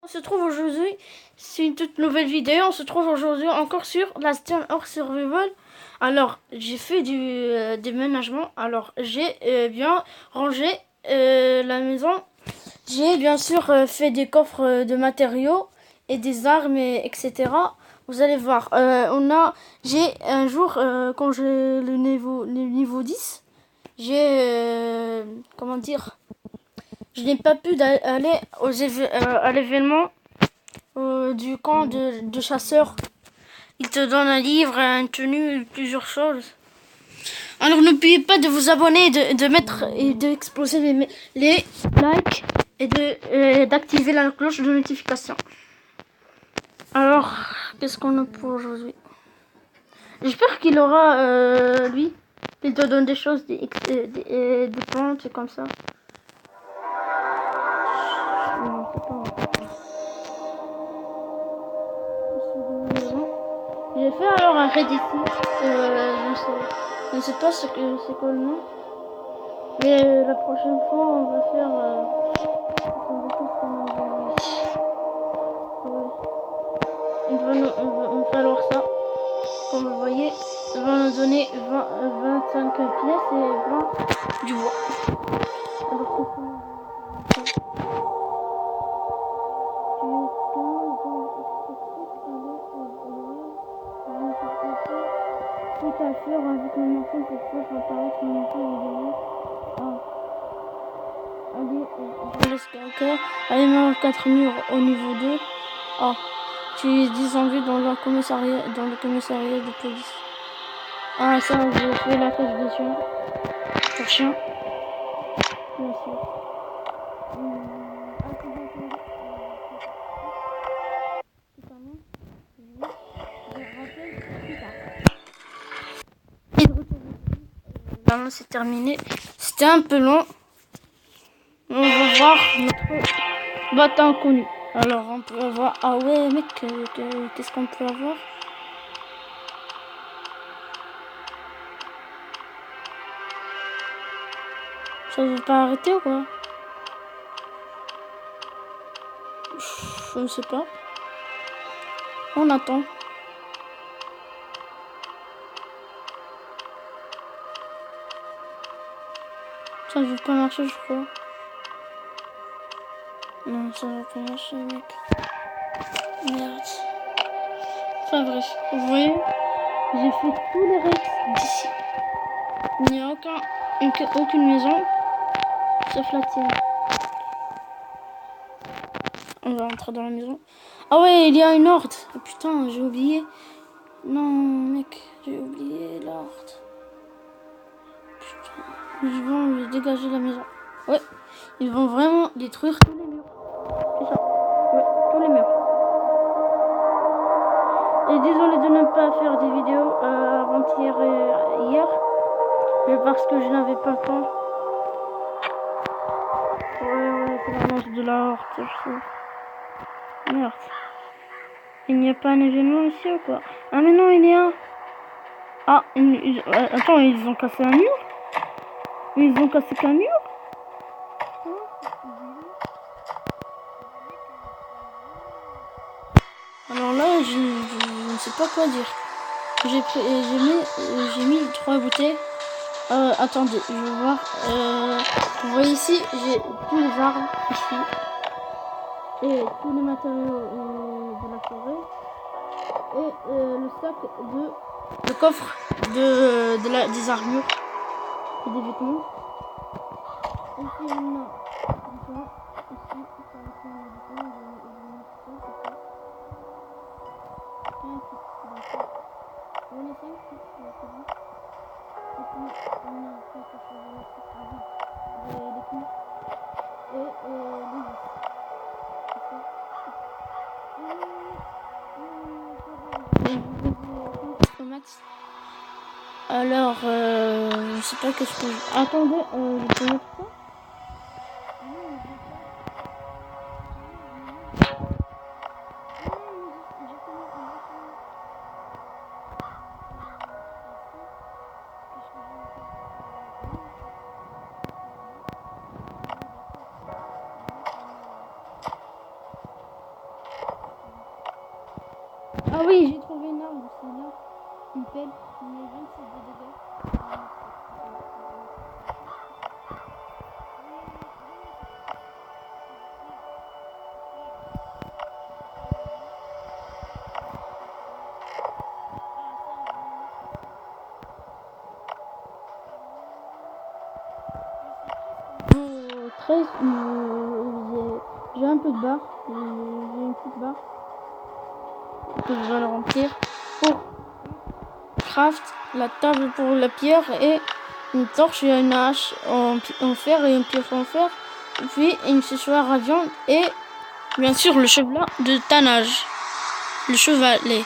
On se trouve aujourd'hui, c'est une toute nouvelle vidéo, on se trouve aujourd'hui encore sur la Stone Hors Survival. Alors, j'ai fait du déménagement, alors j'ai bien rangé la maison. J'ai bien sûr fait des coffres de matériaux et des armes, etc. Vous allez voir, j'ai un jour, quand j'ai le niveau 10, j'ai, comment dire, je n'ai pas pu aller à l'événement du camp de chasseurs. Il te donne un livre, une tenue, plusieurs choses. Alors n'oubliez pas de vous abonner, de mettre et d'exploser les likes et d'activer la cloche de notification. Alors, qu'est-ce qu'on a pour aujourd'hui? J'espère qu'il aura, lui, il te donne des choses, des plantes et comme ça. Non, c'est pas vrai. J'ai fait alors un raid ici. Je ne sais pas c'est quoi le nom. Mais la prochaine fois, on va faire. Attendez, qu'est-ce qu'on a ici? Ouais. Il va falloir ça. Comme vous voyez, il va nous donner 25 pièces et 20 du bois. Alors, qu'est-ce qu'on a? Tout à fait, avec le morceau pour faire apparaître une vidéo. Allez, je laisse encore. Allez, mettre 4 murs au niveau 2. Ah, tu es descendu dans le commissariat de police. Ah, ça, je fais la cage de chien. Pour chien. Bien sûr. C'est terminé. C'était un peu long. On va voir notre bâton inconnu. Alors on peut avoir. Ah ouais mec, qu'est-ce qu'on peut avoir? Ça veut pas arrêter ou quoi? Je ne sais pas. On attend. Ça veut pas marcher je crois. Non, ça va pas marcher mec. Merde. Enfin bref, vous voyez, j'ai fait tous les raids d'ici. Il n'y a aucune maison, sauf la tienne. On va rentrer dans la maison. Ah ouais, il y a une horde. Oh putain, j'ai oublié. Non mec, j'ai oublié la horde. Putain, ils vont dégager la maison. Ouais, ils vont vraiment détruire tous les murs. C'est ça. Ouais, tous les murs. Et désolé de ne pas faire des vidéos avant-hier et hier. Mais parce que je n'avais pas le temps. Ouais, c'est l'annonce de la horde, je sais. Merde. Il n'y a pas un événement ici ou quoi? Ah mais non, il y a un. Ah, attends, ils ont cassé un mur? Mais ils ont cassé qu'un mur? Alors là, je ne sais pas quoi dire. J'ai mis 3 bouteilles. Attendez, je vais voir. Vous voyez ici, j'ai tous les arbres ici. Et tous les matériaux de la forêt. Et le coffre des armures et des vêtements. Ici, on a alors, je sais pas qu'est-ce que je... Attendez, je peux mettre ça? Ah oui, j'ai trouvé une arme, c'est là. Une pelle, qui met 26 de dégâts. Niveau 13, j'ai un peu de barre. J'ai une petite barre que je dois le remplir pour craft, la table pour la pierre et une torche et une hache en fer et une pioche en fer. Et puis une séchoir à viande et bien sûr le cheval de tannage. Le chevalet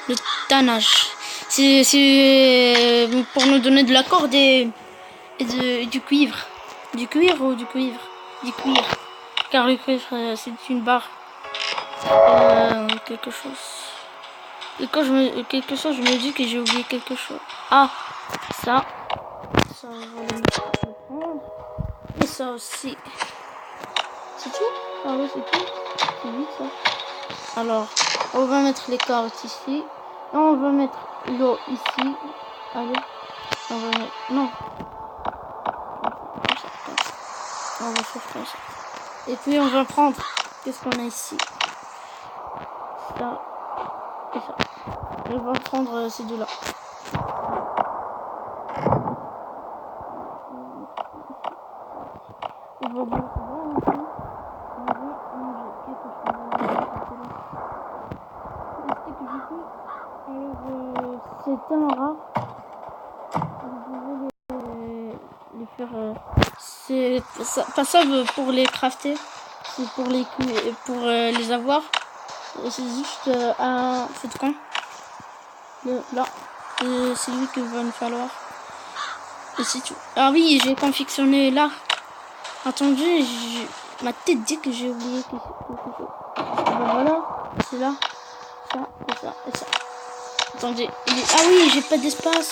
de tannage. C'est pour nous donner de la corde et du cuivre. Du cuir ou du cuivre? Du cuir. Car le cuivre c'est une barre. Quelque chose. Et quand je me dis que j'ai oublié quelque chose. Ah, ça. Ça, on va le prendre. Et ça aussi. C'est tout? Ah oui, c'est tout. C'est vite ça. Alors, on va mettre les carottes ici. Et on va mettre l'eau ici. Allez. On va mettre... Non. Comme ça, comme ça. On va faire comme ça. Et puis on va prendre... Qu'est-ce qu'on a ici? Ça. Et ça. Et on va prendre ces deux-là. On va voir ici. On va manger quelque chose. Alors, c'est un rat. Vous pouvez les faire. C'est pas ça pour les crafter. C'est pour les avoir. C'est juste un feu de camp. Là. C'est lui qu'il va nous falloir. Et c'est tout. Ah oui, j'ai confectionné là. Attendez, ma tête dit que j'ai oublié quelque chose. Ben voilà, c'est là. Ça, et ça, et ça. Attendez, ah oui, j'ai pas d'espace.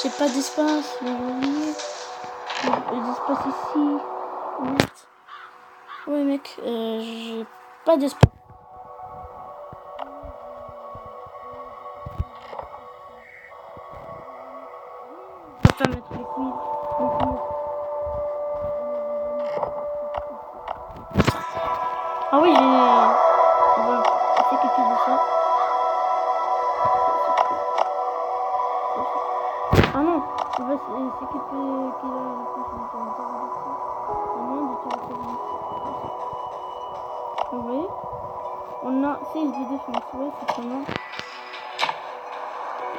J'ai pas d'espace. J'ai oublié. D'espace ici. Merde. Ouais, mec, j'ai pas d'espace. Je peux pas mettre les cuivres. Ah oui, on va s'occuper de ça. Ah non, on va s'occuper qu'il a la possibilité de vous voyez, on a 6 de défense, ouais, c'est pas mal.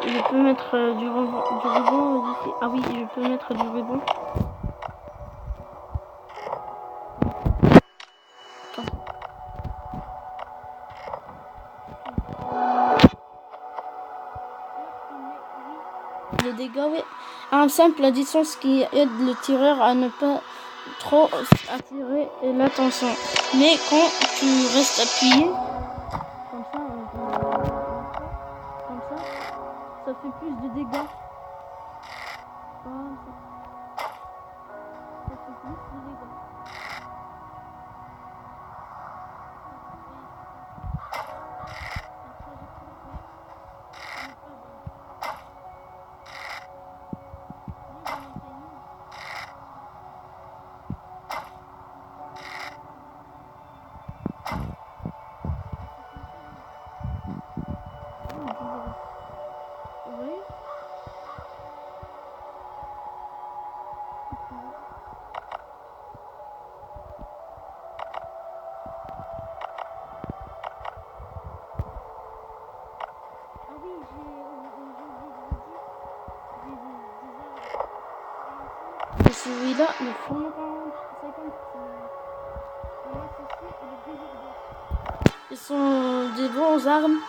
Je peux mettre du ruban ici. Ah oui, je peux mettre du ruban. Les dégâts, oui. Un simple distance qui aide le tireur à ne pas trop attirer l'attention. Mais quand tu restes appuyé, comme ça fait plus de dégâts. Comme ça. Ça fait plus de dégâts. Et celui-là, le fond 50. Ils sont des bons armes.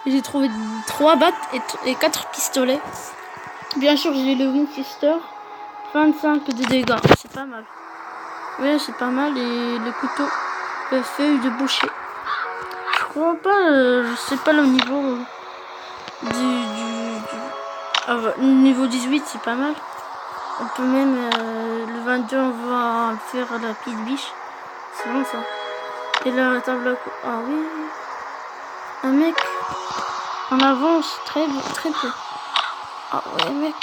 J'ai trouvé 3 battes et 4 pistolets. Bien sûr, j'ai le Winchester. 25 de dégâts. C'est pas mal. Oui, c'est pas mal. Et le couteau, la feuille de boucher. Je crois pas, je sais pas le niveau niveau 18, c'est pas mal. On peut même, le 22, on va faire la petite biche. C'est bon ça. Et là, la table, ah oui. Un mec. On avance très peu. Ah ouais, mec.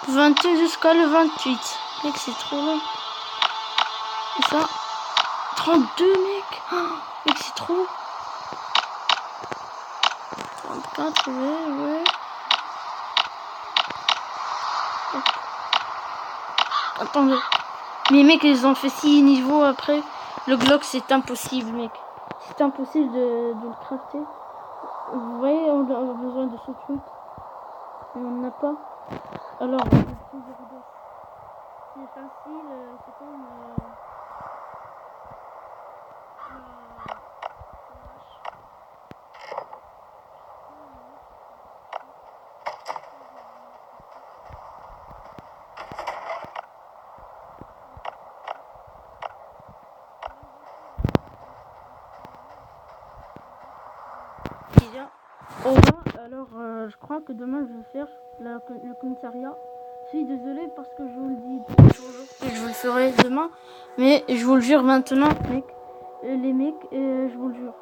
21 jusqu'à le 28. Mec, c'est trop long. Et ça, 32, mec. Oh, mec, c'est trop. 34, ouais. Attendez. Mais mec, ils ont fait 6 niveaux après. Le Glock, c'est impossible, mec. C'est impossible de le crafter. Vous voyez, on a besoin de ce truc. Mais on n'a pas. Alors, c'est facile. C'est comme... déjà, au moins, alors je crois que demain je vais faire le commissariat. Je suis désolée parce que je vous le dis toujours que je vous le ferai demain, mais je vous le jure maintenant, mec, les mecs, je vous le jure.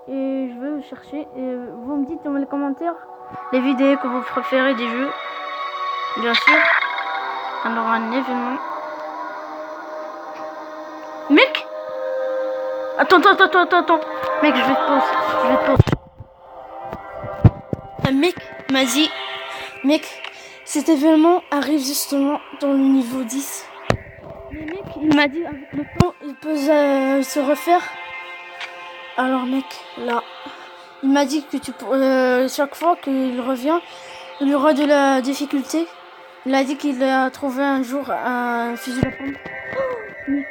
Et je vais chercher, vous me dites dans les commentaires les vidéos que vous préférez des jeux, bien sûr. Alors un événement. Mec, attends, mec, je vais te pause. Un mec m'a dit, mec, cet événement arrive justement dans le niveau 10. Mais mec, il m'a dit avec le temps, il peut se refaire. Alors mec, là, il m'a dit que chaque fois qu'il revient, il y aura de la difficulté. Il a dit qu'il a trouvé un jour un fusil à pompe. Oh, mec,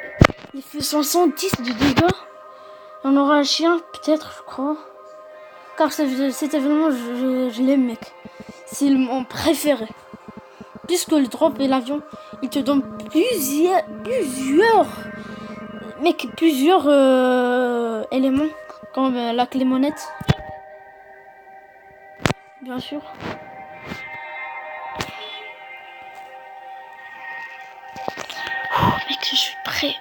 il fait 70 de dégâts. On aura un chien, peut-être, je crois. Car cet événement, je l'aime, mec. C'est mon préféré. Puisque le drop et l'avion, il te donne plusieurs éléments, comme la clé monette, bien sûr. Oh, mec, je suis prêt.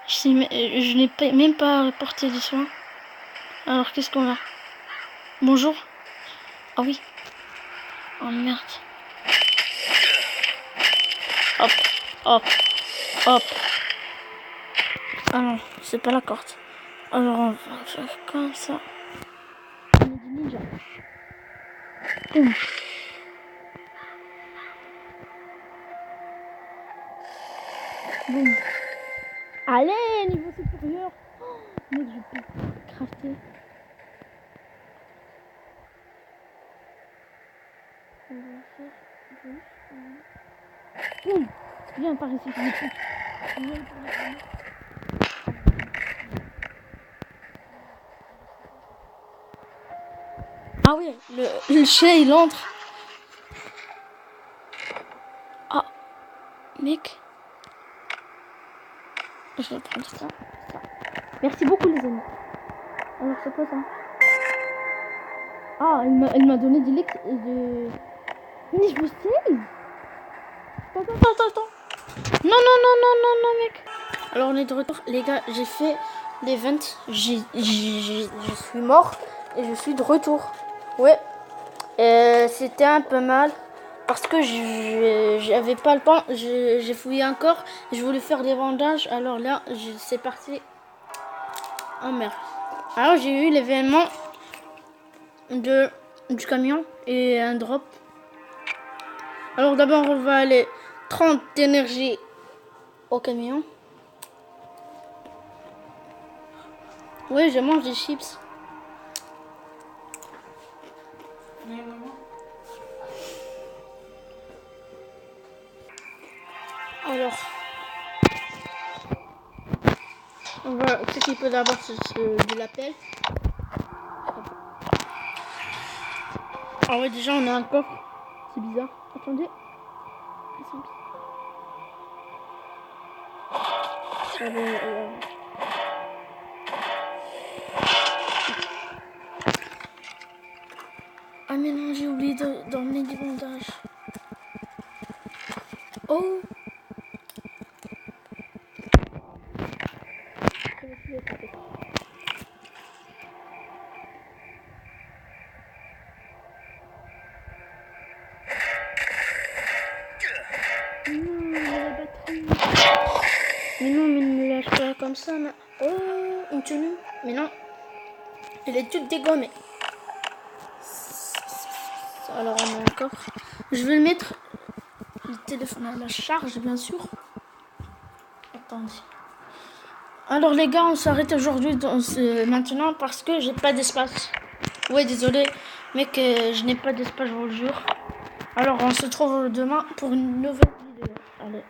Je n'ai même pas porté des soins. Alors, qu'est-ce qu'on a? Bonjour. Ah oui. Oh merde. Hop. Ah non, c'est pas la corde. Alors on va faire comme ça. On est des ninjas. Boum. Boum. Allez, niveau supérieur. Oh, mec, je peux crafter. On va faire juste. Boum. Viens par ici, Ah oui, le chien il entre. Ah, mec. Je vais prendre ça. Merci beaucoup les amis. Alors c'est quoi ça? Ah, elle m'a donné des leaks de... Mais je me save. Attends. Non, mec. Alors on est de retour. Les gars, j'ai fait l'event. Je suis mort et je suis de retour. Ouais. C'était un peu mal. Parce que j'avais pas le temps. J'ai fouillé encore. Je voulais faire des vendages. Alors là, c'est parti. Oh merde. Alors j'ai eu l'événement du camion et un drop. Alors d'abord on va aller 30 d'énergie au camion. Oui, je mange des chips. Alors on va s'occuper d'abord de l'appel. Ah ouais, déjà on a un coffre. C'est bizarre. Attendez. Ah mais non, j'ai oublié d'emmener des bandages. Oh. Mais non, mais ne me lâche pas comme ça. Mais... Oh, une tenue. Mais non. Elle est toute dégommée. Alors, on a encore. Je vais le mettre. Le téléphone à la charge, bien sûr. Attendez. Alors, les gars, on s'arrête aujourd'hui maintenant parce que j'ai pas d'espace. Ouais, désolé, mec, je n'ai pas d'espace, je vous le jure. Alors, on se retrouve demain pour une nouvelle vidéo. Allez.